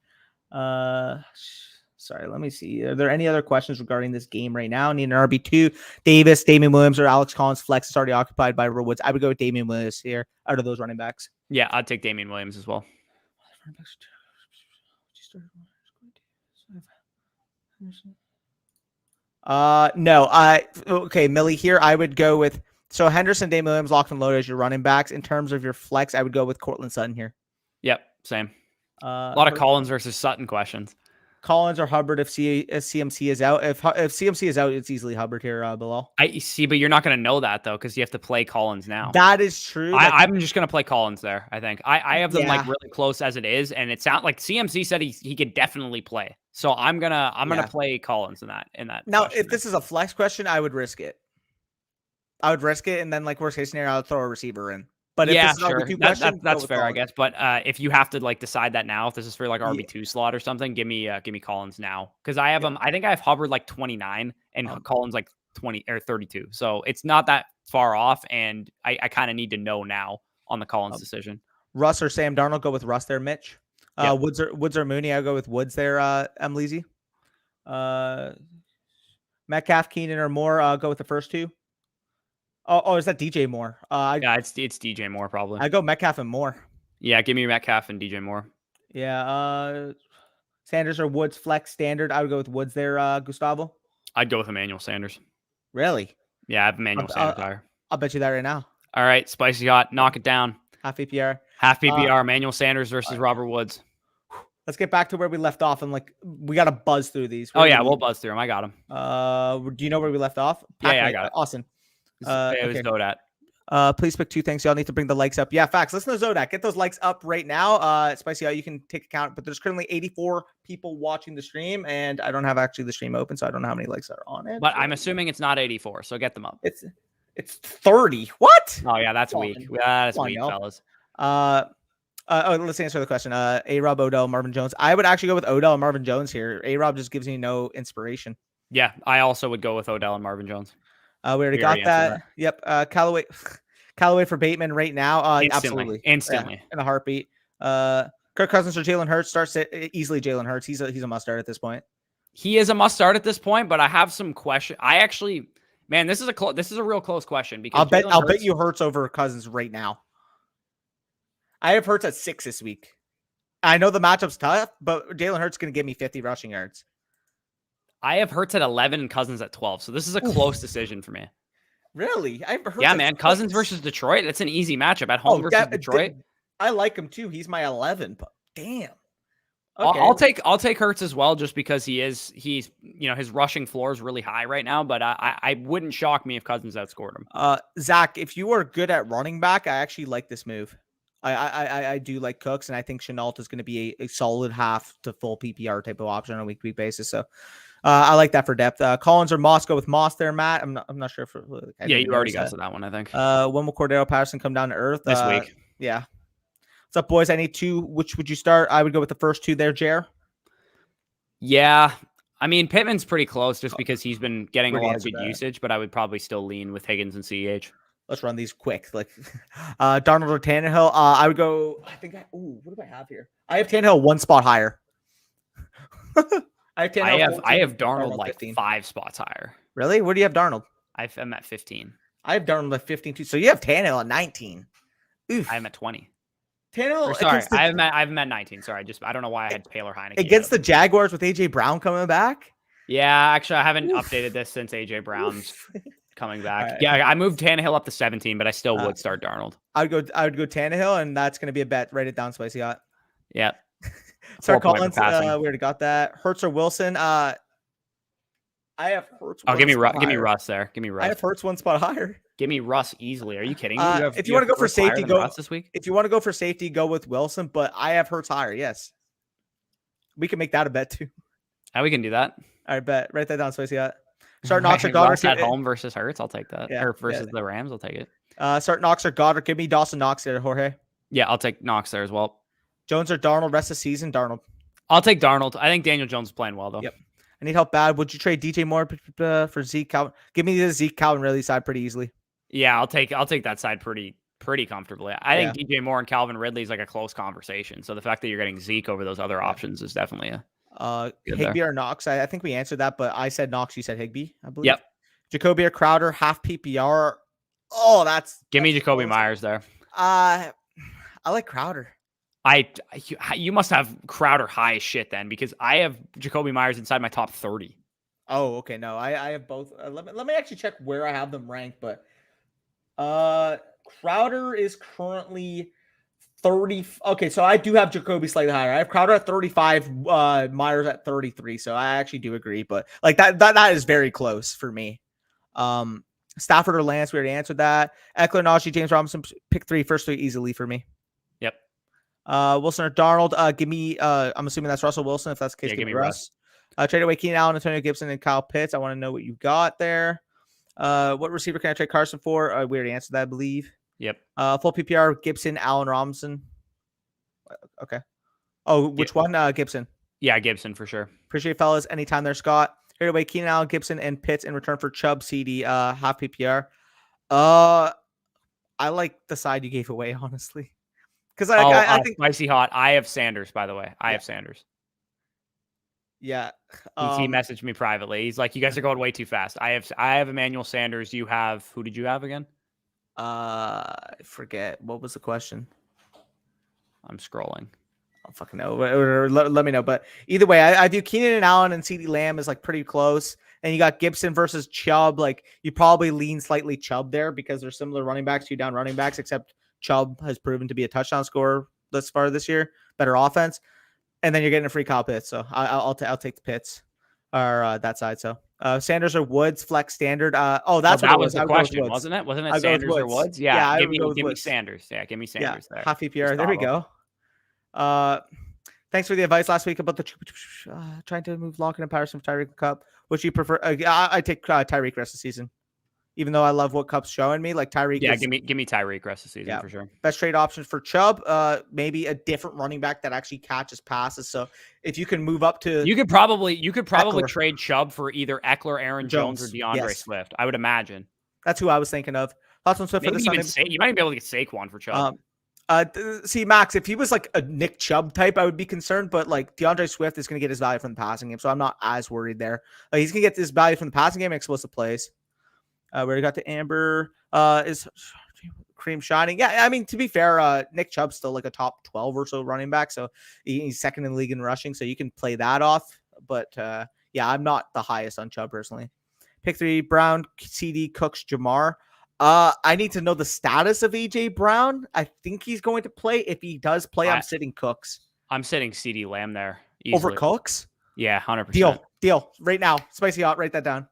Sorry, let me see. Are there any other questions regarding this game right now? Need an RB2, Davis, Damian Williams, or Alex Collins. Flex is already occupied by Woods. I would go with Damian Williams here out of those running backs. Yeah, I'd take Damian Williams as well. No. Okay, Millie here. I would go with Henderson, Damian Williams, locked and loaded as your running backs. In terms of your flex, I would go with Cortland Sutton here. Yep, same. A lot of Collins versus Sutton questions. Collins or Hubbard if CMC is out. If CMC is out, it's easily Hubbard here, Bilal. I see, but you're not going to know that though because you have to play Collins now. That is true. I'm just going to play Collins there. I think I have them like really close as it is, and it sounds like CMC said he could definitely play. So I'm gonna play Collins in that. Now, if this is a flex question, I would risk it. And then like worst case scenario, I'll throw a receiver in. But if this is RB2 question, that's fair, I guess. But if you have to like decide that now, if this is for like RB2 slot or something, give me Collins now because I have him. I think I have Hubbard like 29 and Collins like 20 or 32. So it's not that far off, and I kind of need to know now on the Collins decision. Russ or Sam Darnold? Go with Russ there, Mitch. Woods or Mooney? I'll go with Woods there. Leasy. Metcalf, Keenan, or Moore? Go with the first 2. Oh, is that DJ Moore? Yeah, it's DJ Moore probably. I go Metcalf and Moore. Yeah, give me Metcalf and DJ Moore. Yeah. Sanders or Woods flex standard? I would go with Woods there, Gustavo. I'd go with Emmanuel Sanders. Really? Yeah, I have Emmanuel Sanders higher. I'll bet you that right now. All right, spicy hot. Knock it down. Half PPR. Half PPR. Emmanuel Sanders versus Robert Woods. Let's get back to where we left off, and like we got to buzz through these. Oh yeah, we'll buzz through them. I got them. Do you know where we left off? Yeah, I got it. Austin. It was Zodat. Please pick 2 things. Y'all need to bring the likes up. Yeah, facts. Listen to Zodak. Get those likes up right now. Spicy, you can take account, but there's currently 84 people watching the stream, and I don't have actually the stream open, so I don't know how many likes are on it. But I'm assuming it's not 84, so get them up. It's 30. What? Oh yeah, that's weak. That's weak, fellas. Let's answer the question. A-Rob, Odell, Marvin Jones. I would actually go with Odell and Marvin Jones here. A-Rob just gives me no inspiration. Yeah, I also would go with Odell and Marvin Jones. We already got that. Yep. Callaway for Bateman right now. Absolutely. Instantly. Yeah, in a heartbeat. Kirk Cousins or Jalen Hurts. Starts easily Jalen Hurts. He's a must start at this point. He is a must start at this point, but I have some question. This is a real close question because I'll bet you Hurts over Cousins right now. I have Hurts at 6 this week. I know the matchup's tough, but Jalen Hurts is going to give me 50 rushing yards. I have Hurts at 11 and Cousins at 12. So this is a close decision for me. Really? Yeah, man. Cousins versus Detroit. That's an easy matchup at home versus Detroit. I like him too. He's my 11, but damn. Okay. I'll take Hurts as well, just because he's his rushing floor is really high right now. But I wouldn't shock me if Cousins outscored him. Zach, if you are good at running back, I actually like this move. I do like Cooks, and I think Chenault is going to be a solid half to full PPR type of option on a week-to-week basis. So I like that for depth. Collins or Moss, go with Moss there, Matt. I'm not sure if you already got to that one, I think. When will Cordero Patterson come down to earth this week? Yeah. What's up, boys? I need 2. Which would you start? I would go with the first 2 there, Jer. Yeah. I mean, Pittman's pretty close just because he's been getting a lot of good usage, but I would probably still lean with Higgins and CEH. Let's run these quick. Like Darnold or Tannehill. I would go. What do I have here? I have Tannehill 1 spot higher. I have Darnold like 15. 5 spots higher. Really? Where do you have Darnold? I'm at 15. I have Darnold at 15 too. So you have Tannehill at 19. Oof. I'm at 20. Tannehill. Sorry, I have him at 19. Sorry, I don't know why I had Taylor Heineke against the Jaguars with AJ Brown coming back. Yeah, actually, I haven't updated this since AJ Brown's coming back. Right. Yeah, I moved Tannehill up to 17, but I still would start Darnold. I would go Tannehill, and that's going to be a bet. Write it down, Spicy Hot. Yeah. Start Collins. We already got that. Hurts or Wilson. I have Hurts. Give me Russ there. Give me Russ. I have Hurts 1 spot higher. Give me Russ easily. Are you kidding me? If you want to go for safety, go Russ this week. If you want to go for safety, go with Wilson. But I have Hurts higher. Yes, we can make that a bet too. We can do that. All right, bet. Write that down, Spicy Hot. Start Knox or Goddard at home versus Hurts. I'll take that. Yeah, or versus the Rams. I'll take it. Start Knox or Goddard. Give me Dawson Knox there, Jorge. Yeah, I'll take Knox there as well. Jones or Darnold rest of the season. Darnold. I'll take Darnold. I think Daniel Jones is playing well though. Yep. I need help bad. Would you trade DJ Moore for Zeke Calvin? Give me the Zeke Calvin Ridley side pretty easily. Yeah, I'll take that side pretty comfortably. I think DJ Moore and Calvin Ridley is like a close conversation. So the fact that you're getting Zeke over those other options is definitely Higbee or Knox. I think we answered that, but I said Knox, you said Higbee, I believe. Yep. Jacoby or Crowder, half PPR. Give me Jacoby Myers there. I like Crowder. You must have Crowder high as shit then, because I have Jacoby Myers inside my top 30. Oh, okay. No, I have both. Let me actually check where I have them ranked, but Crowder is currently 30. Okay, so I do have Jacoby slightly higher. I have Crowder at 35, Myers at 33. So I actually do agree, but like that is very close for me. Stafford or Lance, we already answered that. Eckler, Najee, James Robinson, pick 3, first 3 easily for me. Yep. Wilson or Darnold, give me. I'm assuming that's Russell Wilson. If that's the case, give me Russ. Trade away Keenan Allen, Antonio Gibson, and Kyle Pitts. I want to know what you got there. What receiver can I trade Carson for? We already answered that, I believe. Yep. Full PPR, Gibson, Allen Robinson. Okay. Oh, which one? Gibson. Yeah, Gibson for sure. Appreciate it, fellas. Anytime there, Scott. Trade away Keenan Allen, Gibson, and Pitts in return for Chubb, CD, half PPR. I like the side you gave away, honestly. Because I think Spicy Hot. I have Sanders, by the way. I have Sanders. Yeah. He messaged me privately. He's like, you guys are going way too fast. I have Emmanuel Sanders. You have, who did you have again? I forget. What was the question? I'm scrolling. I don't fucking know. Let me know. But either way, I view Keenan and Allen and CeeDee Lamb as like pretty close. And you got Gibson versus Chubb. Like you probably lean slightly Chubb there because they're similar running backs, 2 down running backs, except Chubb has proven to be a touchdown scorer thus far this year. Better offense. And then you're getting a free Kyle Pitts. So I'll take the Pitts or that side. So Sanders or Woods, flex standard. That's well, what that it was was. the I would go with question, Woods. wasn't it? Wasn't it I'll go with Sanders or Woods. Woods? Yeah, I give would go with me Woods. Sanders. Yeah, give me Sanders there. Half PPR. There we go. Thanks for the advice last week about the trying to move Lockett and Patterson for Tyreek Cup. Which you prefer? I take Tyreek rest of the season. Even though I love what Cup's showing me, like Tyreek. Yeah, give me Tyreek rest of the season for sure. Best trade options for Chubb. Maybe a different running back that actually catches passes. So if you can move up to, you could probably Eckler. trade Chubb for either Eckler, Aaron Jones or DeAndre Swift. I would imagine. That's who I was thinking of. Thoughts on Swift for the Sunday? You might be able to get Saquon for Chubb. See, Max, if he was like a Nick Chubb type, I would be concerned. But like DeAndre Swift is going to get his value from the passing game, so I'm not as worried there. He's going to get this value from the passing game and explosive plays. We already got the Amber. Is Cream shining? Yeah, I mean, to be fair, Nick Chubb's still like a top 12 or so running back, so he's second in the league in rushing, so you can play that off. But yeah, I'm not the highest on Chubb personally. Pick 3, Brown, CD, Cooks, Jamar. I need to know the status of AJ Brown. I think he's going to play. If he does play, I'm sitting Cooks. I'm sitting CD Lamb there easily. Over Cooks. Yeah, 100%. Deal right now. Spicy hot. Write that down.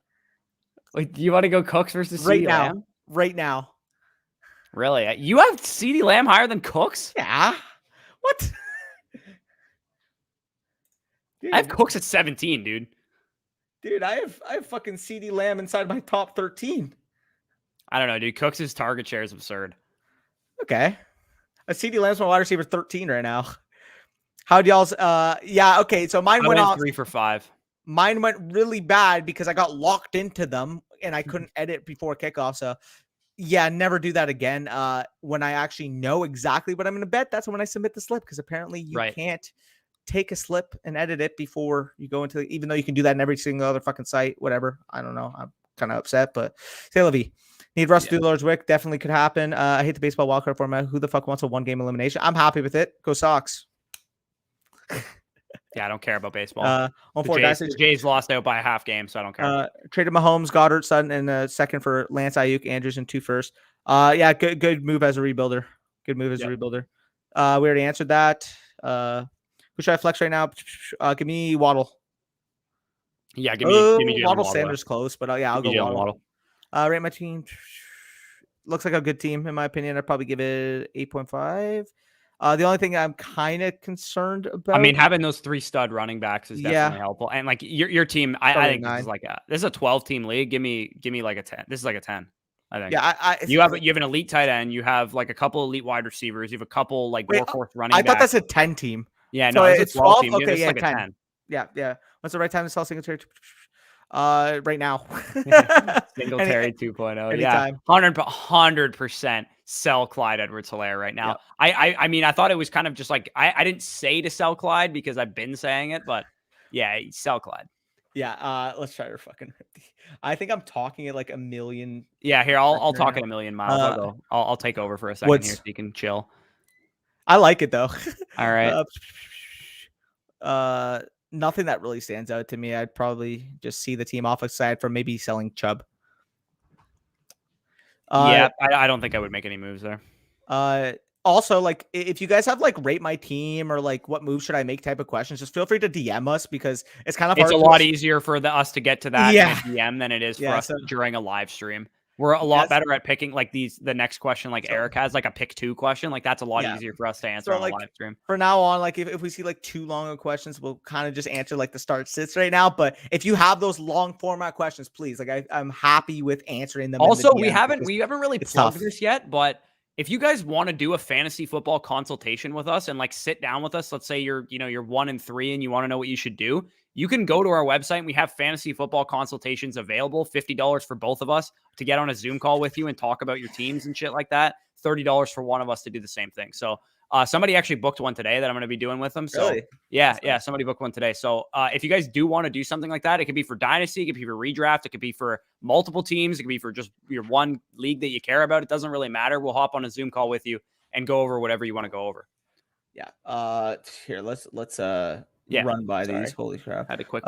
Wait, do you want to go Cooks versus right CeeDee now? Lamb? Right now. Really? You have CeeDee Lamb higher than Cooks? Yeah. What? Dude, I have Cooks at 17, dude. Dude, I have fucking CeeDee Lamb inside my top 13. I don't know, dude. Cooks' target share is absurd. Okay. CeeDee Lamb's my wide receiver 13 right now. How'd y'all's okay. So mine went off 3 for 5. Mine went really bad because I got locked into them and I couldn't edit before kickoff. So yeah, never do that again. When I actually know exactly what I'm going to bet, that's when I submit the slip, because apparently you can't take a slip and edit it before you go into even though you can do that in every single other fucking site, whatever. I don't know. I'm kind of upset, but say Levy. Need Russ to do Lord's Wick. Definitely could happen. I hate the baseball wildcard format. Who the fuck wants a 1-game elimination? I'm happy with it. Go Sox. Yeah, I don't care about baseball. The Jays lost out by a half game, so I don't care. Traded Mahomes, Goddard, Sutton, and a second for Lance Ayuk, Andrews, and 2 first. Yeah, good move as a rebuilder. Good move as a rebuilder. We already answered that. Who should I flex right now? Give me Waddle. Yeah, give me Waddle. Sanders close, but yeah, I'll go Waddle. Rate my team. Looks like a good team in my opinion. I'd probably give it 8.5. The only thing I'm kind of concerned about, I mean, having those 3 stud running backs is definitely helpful. And like your team, I think this is a 12-team league. Give me like a 10. This is like a 10. I think. Yeah, you have an elite tight end. You have like a couple elite wide receivers. You have a couple like workhorse running backs. I thought that's a 10 team. Yeah, so no, it's a 12 team. Okay, yeah, like 10. A 10. Yeah. What's the right time to sell Singletary? Right now. Singletary 2.0. Anytime. Yeah, 100% sell Clyde Edwards-Helaire right now. Yep. I mean, I thought it was kind of just like I didn't say to sell Clyde because I've been saying it, but yeah, sell Clyde. Yeah, let's try to fucking. I think I'm talking at like a million. Yeah, here I'll talk at a million miles. I'll take over for a second here so you can chill. I like it though. All right. Nothing that really stands out to me. I'd probably just see the team off aside from maybe selling Chubb. Yeah, I don't think I would make any moves there. Also, like, if you guys have like rate my team or like what move should I make type of questions, just feel free to DM us, because it's kind of hard. It's a lot easier for us to get to that in a DM than it is for us during a live stream. We're a lot better at picking like the next question, like Eric has like a pick 2 question. Like that's a lot easier for us to answer on a live stream. For now on, like if we see like too long of questions, we'll kind of just answer like the start sits right now. But if you have those long format questions, please, like I'm happy with answering them. Also, we haven't really plugged this yet, but if you guys want to do a fantasy football consultation with us and like sit down with us, let's say you're 1-3 and you want to know what you should do, you can go to our website and we have fantasy football consultations available, $50 for both of us to get on a Zoom call with you and talk about your teams and shit like that. $30 for one of us to do the same thing. So somebody actually booked one today that I'm going to be doing with them. So really? Yeah. Somebody booked one today. So if you guys do want to do something like that, it could be for Dynasty, it could be for redraft, it could be for multiple teams, it could be for just your one league that you care about. It doesn't really matter. We'll hop on a Zoom call with you and go over whatever you want to go over. Yeah. Here, let's run by these. Holy crap. Had a quick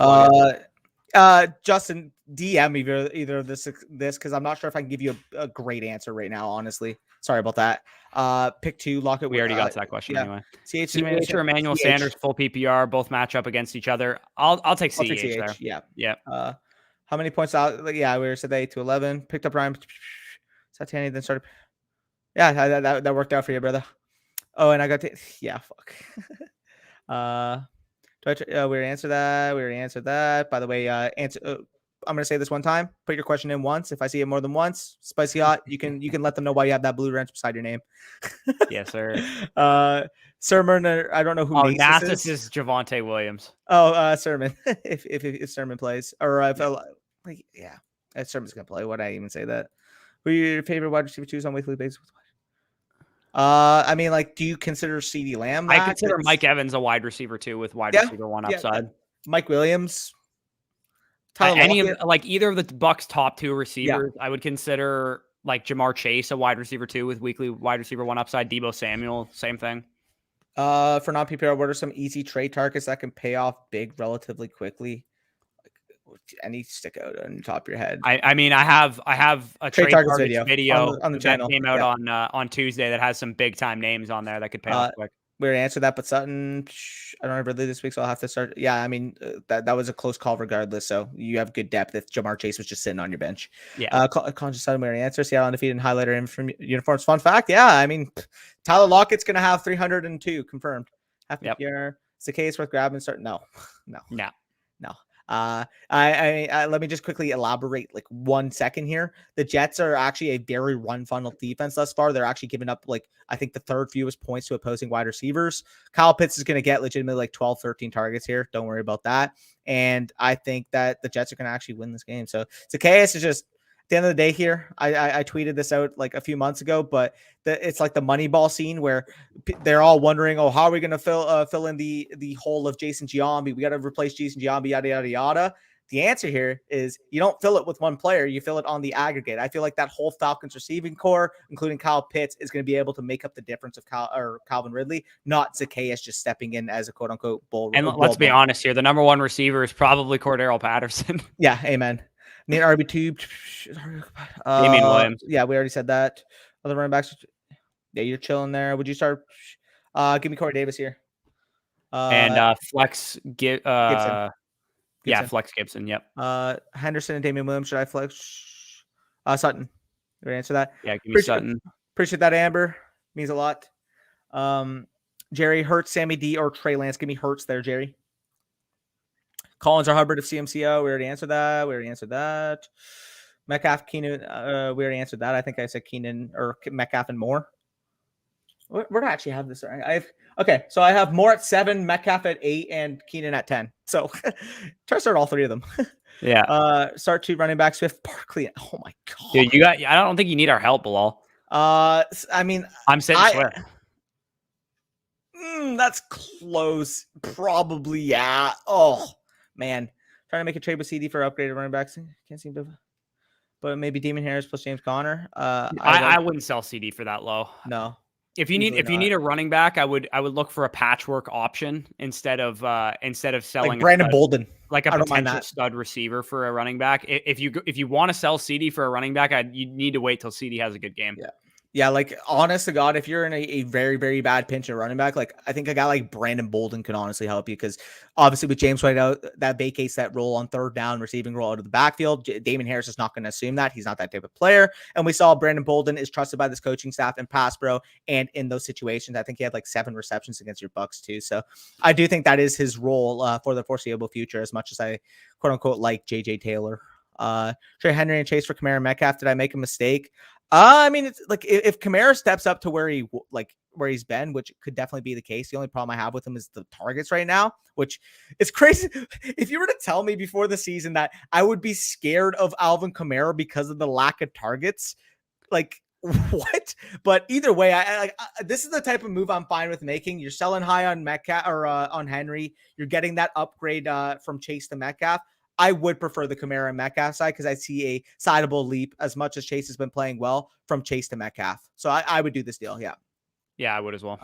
Justin, DM either this because I'm not sure if I can give you a great answer right now, honestly. Sorry about that. Pick 2, lock it. We already got to that question anyway. CH or Emmanuel Sanders, full PPR, both match up against each other. I'll take CH there. Yeah. How many points out? Yeah, we said 8 to 11. Picked up Ryan Satani, then started. Yeah, that worked out for you, brother. Oh, and I got fuck. We already answered that. By the way, I'm gonna say this one time. Put your question in once. If I see it more than once, spicy hot, you can let them know why you have that blue wrench beside your name. Yes, sir. Sermon, I don't know who. Nasus is Javonte Williams. Oh, Sermon. if Sermon plays, or if Sermon's gonna play. Why did I even say that? Who are your favorite wide receiver twos on weekly basis? I mean, like, do you consider CeeDee Lamb? I consider Mike Evans a wide receiver 2 with wide receiver 1 upside. Mike Williams. Either of the Bucks' top 2 receivers, I would consider like Jamar Chase a wide receiver 2 with weekly wide receiver 1 upside. Debo Samuel, same thing. For non-PPR, what are some easy trade targets that can pay off big relatively quickly? Any stick out on the top of your head? I mean, I have a trade targets video on the channel that came out on Tuesday that has some big time names on there that could pay off quick. We already answered that, but Sutton, I don't have Ridley this week, so I'll have to start. Yeah, I mean, that was a close call regardless, so you have good depth if Jamar Chase was just sitting on your bench. Yeah. Conscious Sutton, we already answered. Seattle undefeated and highlighter in from uniforms. Fun fact, yeah, I mean, Tyler Lockett's going to have 302 confirmed. Here. It's the case worth grabbing. No. Let me just quickly elaborate like 1 second here. The Jets are actually a very run funnel defense thus far. They're actually giving up I think the 3rd fewest points to opposing wide receivers. Kyle Pitts is going to get legitimately 12, 13 targets here. Don't worry about that. And I think that the Jets are going to actually win this game. So Zacchaeus is just at the end of the day here. I tweeted this out like a few months ago, but it's like the Moneyball scene where they're all wondering, how are we going to fill in the hole of Jason Giambi? We got to replace Jason Giambi, yada, yada, yada. The answer here is you don't fill it with one player. You fill it on the aggregate. I feel like that whole Falcons receiving core, including Kyle Pitts, is going to be able to make up the difference of Calvin Ridley, not Zacchaeus just stepping in as a quote unquote bull. And let's be honest here. The number 1 receiver is probably Cordero Patterson. Yeah. Amen. Need RB2. Damian Williams. Yeah, we already said that. Other running backs. Yeah, you're chilling there. Would you start? Give me Corey Davis here. And flex Gibson. Yeah, flex Gibson. Yep. Henderson and Damian Williams. Should I flex? Sutton. You answer that? Yeah, give me Sutton. Appreciate that, Amber. Means a lot. Jerry, Hurts, Sammy D, or Trey Lance. Give me Hurts there, Jerry. Collins or Hubbard of CMCO. We already answered that. Metcalf, Keenan. We already answered that. I think I said Keenan or Metcalf and Moore. Where do I actually have this? So I have Moore at 7, Metcalf at 8, and Keenan at 10. So try to start all 3 of them. Yeah. Start 2 running backs with Barkley. Oh my god. Dude, I don't think you need our help, Bilal. I mean, I'm sitting swear. That's close. Probably, yeah. Oh man, trying to make a trade with CD for upgraded running backs. Can't seem to. But maybe Damon Harris plus James Conner. I wouldn't sell CD for that low. No. If you need a running back, I would look for a patchwork option instead of selling like Brandon Bolden, like a potential stud receiver for a running back. If you want to sell CD for a running back, you need to wait till CD has a good game. Yeah, like honest to God, if you're in a very, very bad pinch at running back, like I think a guy like Brandon Bolden can honestly help you because obviously with James White out, that vacates that role on 3rd down, receiving role out of the backfield. Damon Harris is not going to assume that. He's not that type of player. And we saw Brandon Bolden is trusted by this coaching staff in pass pro and in those situations. I think he had like 7 receptions against your Bucks too. So I do think that is his role for the foreseeable future, as much as I quote unquote like JJ Taylor. Trey Henry and Chase for Kamara and Metcalf. Did I make a mistake? I mean, it's like if Kamara steps up to where he's been, which could definitely be the case. The only problem I have with him is the targets right now, which is crazy. If you were to tell me before the season that I would be scared of Alvin Kamara because of the lack of targets, like what? But either way, I this is the type of move I'm fine with making. You're selling high on Metcalf or on Henry. You're getting that upgrade from Chase to Metcalf. I would prefer the Kamara and Metcalf side because I see a sizable leap as much as Chase has been playing well from Chase to Metcalf. So I would do this deal. Yeah. Yeah, I would as well.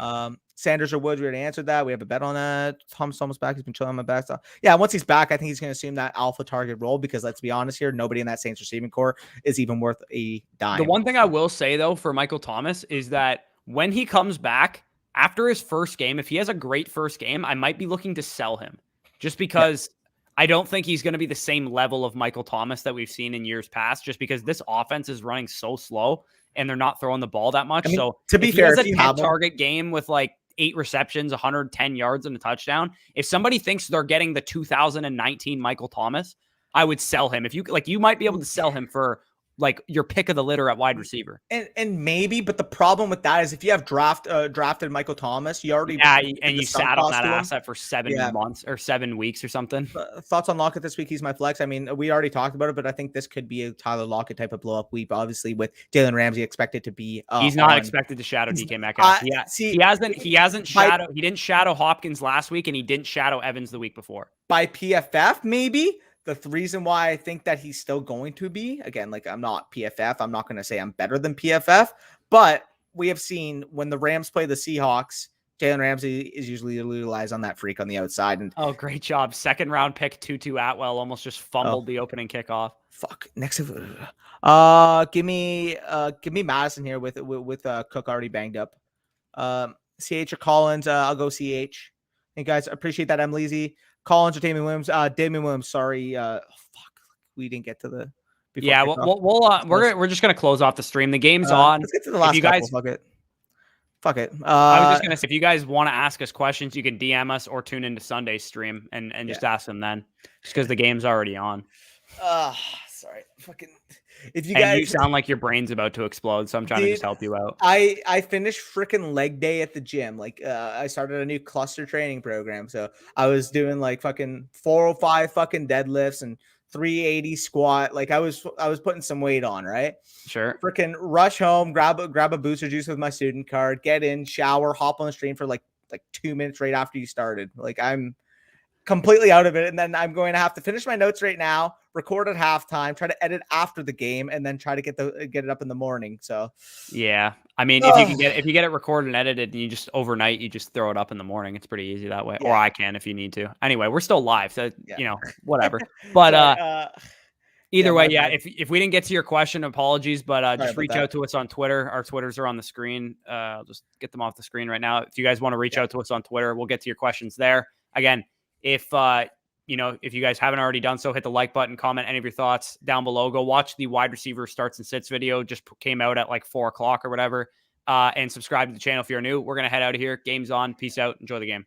Sanders or Woods, we already answered that. We have a bet on that. Tom's almost back. He's been chilling on my back. So, yeah, once he's back, I think he's going to assume that alpha target role because let's be honest here, nobody in that Saints receiving core is even worth a dime. The one thing I will say, though, for Michael Thomas is that when he comes back after his first game, if he has a great first game, I might be looking to sell him just because I don't think he's going to be the same level of Michael Thomas that we've seen in years past, just because this offense is running so slow and they're not throwing the ball that much. I mean, so to be fair, if he has a 10 target game with like 8 receptions, 110 yards and a touchdown, if somebody thinks they're getting the 2019 Michael Thomas, I would sell him. If you like, you might be able to sell him for like your pick of the litter at wide receiver. And maybe, but the problem with that is if you have drafted Michael Thomas, you already and you sat on that asset for 7 months or 7 weeks or something. Thoughts on Lockett this week? He's my flex. I mean, we already talked about it, but I think this could be a Tyler Lockett type of blow up week. Obviously, with Jalen Ramsey expected to be, he's not expected to shadow DK Metcalf. He didn't shadow Hopkins last week, and he didn't shadow Evans the week before. By PFF, maybe. The reason why I think that he's still going to be, again, like I'm not PFF. I'm not going to say I'm better than PFF, but we have seen when the Rams play the Seahawks, Jalen Ramsey is usually utilized on that freak on the outside. And oh, great job. 2nd round pick, Tutu Atwell almost just fumbled the opening kickoff. Fuck. Next, give me Madison here with Cook already banged up. CH or Collins? I'll go CH. Hey guys, appreciate that. I'm lazy. Collins or Damien Williams? Damien Williams. Sorry. Fuck. We didn't get to the. Yeah, we're just gonna close off the stream. The game's on. Let's get to the last couple. Fuck it. I was just gonna say, if you guys want to ask us questions, you can DM us or tune into Sunday's stream and just ask them then, just because the game's already on. Sorry. Fucking. If you guys, you sound like your brain's about to explode, so I'm trying to just help you out. I finished freaking leg day at the gym. Like I started a new cluster training program, so I was doing like fucking 405 fucking deadlifts and 380 squat. Like I was putting some weight on, right? Sure. Freaking rush home, grab a booster juice with my student card, get in, shower, hop on the stream for like 2 minutes right after you started. Like I'm completely out of it, and then I'm going to have to finish my notes right now, record at halftime, try to edit after the game, and then try to get it up in the morning. So yeah, I mean, if you get it recorded and edited, and you just overnight, you just throw it up in the morning. It's pretty easy that way, or I can if you need to. Anyway, we're still live, so whatever. But either way, if we didn't get to your question, apologies, but just reach out to us on Twitter. Our Twitters are on the screen. I'll just get them off the screen right now. If you guys want to reach out to us on Twitter, we'll get to your questions there. Again, if you guys haven't already done so, hit the like button, comment any of your thoughts down below. Go watch the wide receiver starts and sits video. Just came out at like 4:00 or whatever. And subscribe to the channel if you're new. We're going to head out of here. Game's on. Peace out. Enjoy the game.